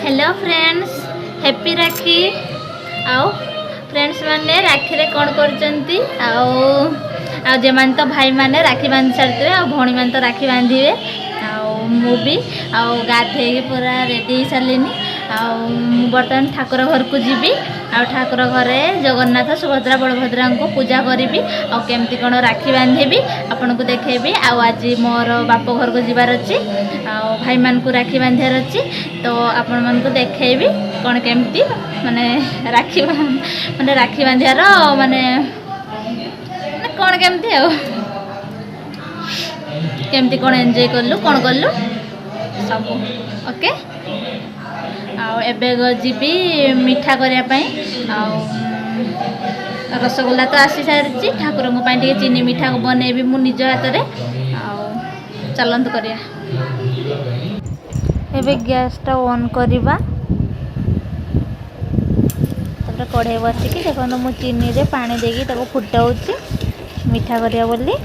Hello friends, happy राखी। आओ friends मैंने राखी रे कौन करचंती आओ जे मान तो भाई माने राखी बांध सारते आ भौणी मान तो राखी बांधिबे मु भी गाधे पूरा रेडी सारिनी बर्तमान ठाकुर घर को जीवी ठाकुर घरे जगन्नाथ सुभद्रा बलभद्रा को पूजा करी केमती कौन राखी बांधेबी आपन को देखेबी आज मोर बाप घर को जीवार अच्छी भाई मान को राखी बांधार अच्छी तो आपण मान को देखेबी कौन केमती माने राखी माने राखी बांधार माने कौन केमती केमती कौन एंजॉय कलु कौन कलु सब ओके एबे जीवी मिठा करने रसगोल्ला तो आसी सारी ठाकुर टे चीनी मिठा बनैबी मु निज हाथ में चलत करिया एबे गैस टा ऑन करवा तापर कढ़ाई बसिकी देखो मु चीनी रे पानी देकी फुटाऊँगी मिठा करिया बोली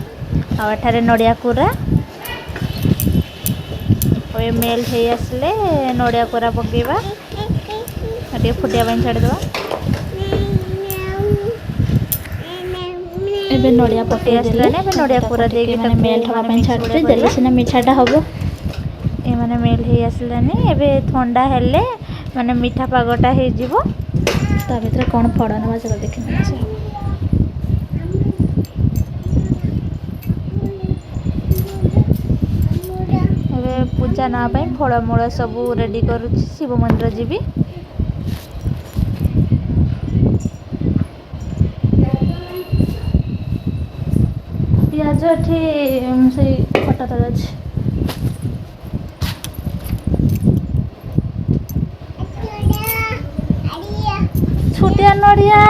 आठारे नड़िया कोरा ये मेल हो आसले नड़िया कोरा पकेबा टे फुटिया छाड़ीदे एबे नड़िया पके आसलाने नड़िया कोरा देके मैंने मेल होगा छाड़े देले सिना मिठाटा हम ये मैंने मेल हो आसलाने एबे ठंडा हेले माने मिठा पागटा हो जीवो ता भीतर कौन फड़ ना चलो देखने पूजा ना फलमूल सब रेडी करुच्ची शिव मंदिर जीवी पियाज से कटा तले अच्छे छोटिया नड़िया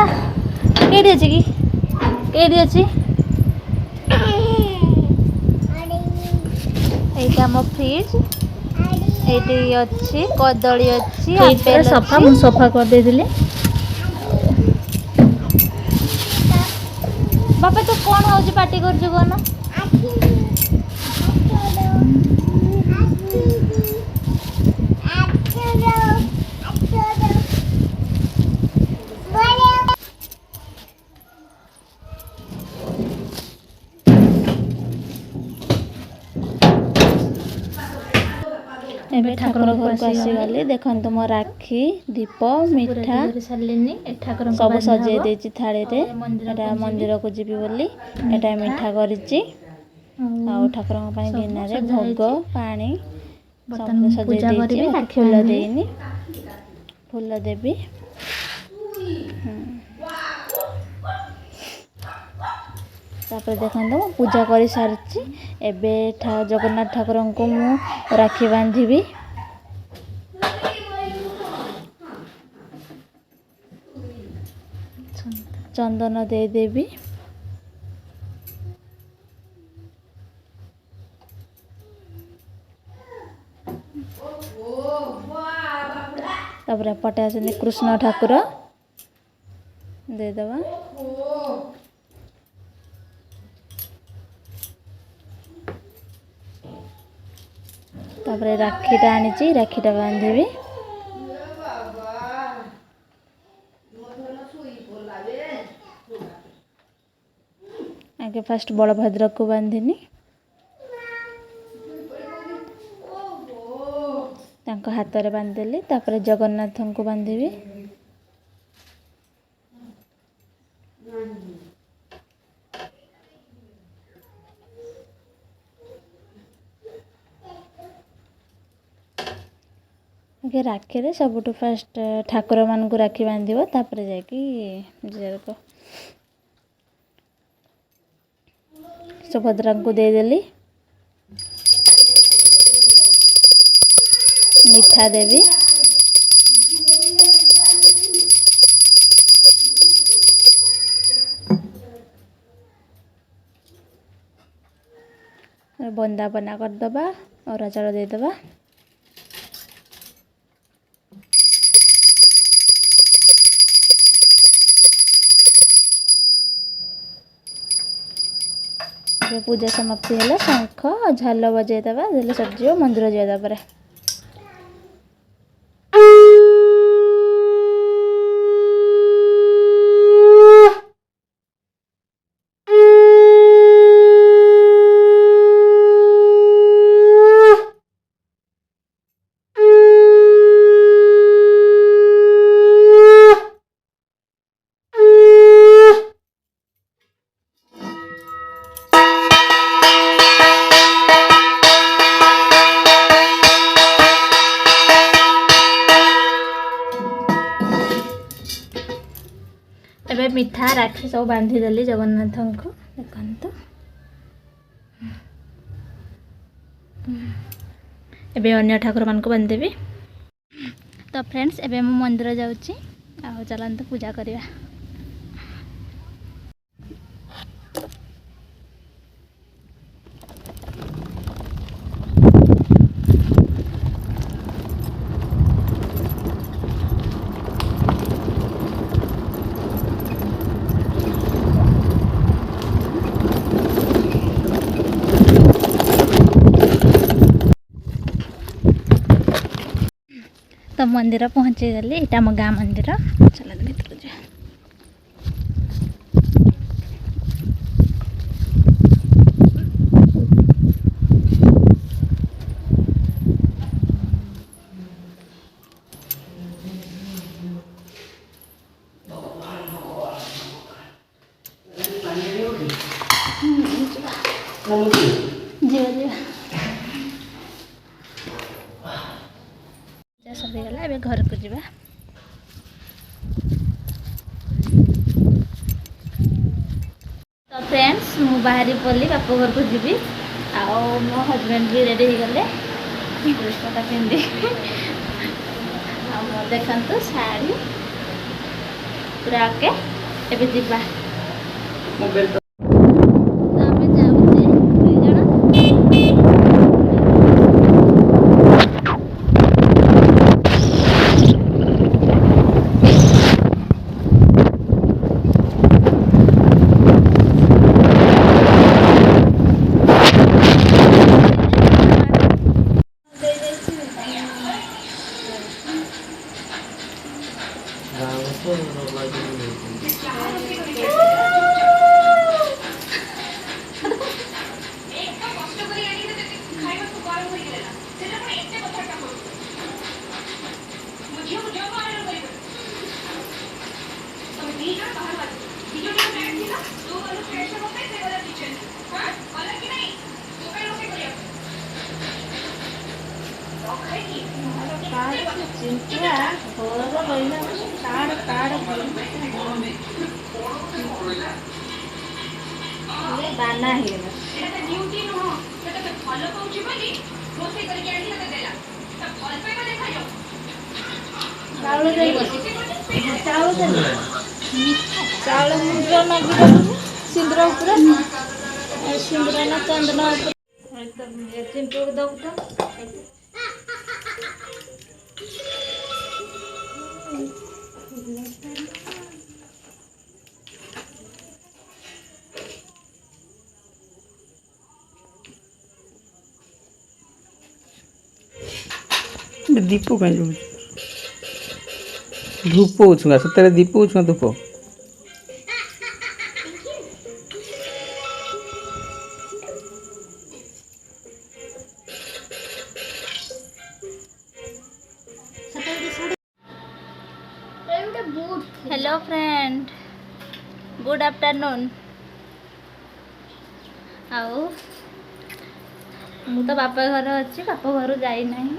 केडी अच्छी कि केडी अच्छी एटा मो फ्रिज एटी अच्छी कदली अच्छी सफा मु सफा कर दे दिले बापा तो कौन होची पार्टी कर जो कोन एबे ठाकुर घर को आसी गली देखन तुम राखी दीप मिठा सब सजे देछि थाली रे एटा मंदिर को जीवी बोली एटा मिठा करिछि आ ठाकुर पई गिना रे भोग पानी सब सजे देछि फूल देइनी फूल देबी तापर देखो पूजा कर सारी एबे जगन्नाथ ठाकुर को मु राखी बांधिबी चंदन दे देबी तापर पटे आसने कृष्ण ठाकुर दे दवा तापर राखीटा आनी राखीटा बांधीबी आगे फास्ट बलभद्र को बांधिनी तांको हाथ रे बांधदेली तापर जगन्नाथ को बांधीबी आगे राखी रे सबुठ फास्ट ठाकुर मान को राखी बांधिबो तापर जाकी सुभद्रा को दे देली मिठा देवी बंदापना करदबा और चाउल देदबा पूजा समाप्ति है शंख झाल बजे दबा सजी मंदिर जावा। मिठा राखी सब बांधीदेली जगन्नाथ को देखते एबे अन्य ठाकुर मान को बांधदेवी। तो फ्रेंड्स एबे मु मंदिर जाऊँगी आ चलते पूजा करवा। तो मंदिर पहुँची गली यहाँ आम गाँ मंदिर चल भर जा। सरीगला ए घर को जीवा। तो फ्रेंड्स मु बाहरी पड़ी बाप घर को जीवी आ मो हजबैंड भी रेडी हो गले ड्रेसटा पिंधि देखते शाढ़ी पूरा ओके एबे जीवा। बाना चाउल मुद्रा मागिद सिंदूर सिंदूर ना चंदन चिंटू दब तो दीप कहीं धूप उछुआ सतरे दीप उछुआ धूप हेलो फ्रेंड गुड आफ्टरनून। आउ मु तो बापा घर अच्छी बापा घर जाई नहीं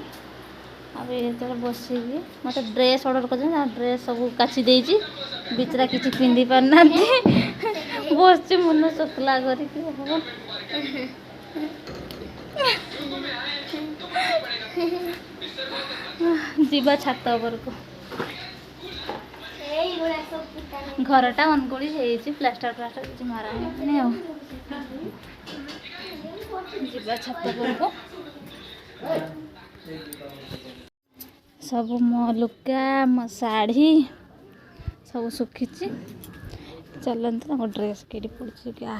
अभी ये बसिकी मत ड्रेस ऑर्डर कर ड्रेस सब काची देजी बिचरा किसी पिंधि पारना बस मन चकला कर जीवा छात उपर को घरटा अनकोड़ी प्लास्टर प्लास्टर किसी मारा नहीं जीवा छात उपर को सब मो लुगा मो शाढ़ी सब सुखी चलते ड्रेस के पड़ी क्या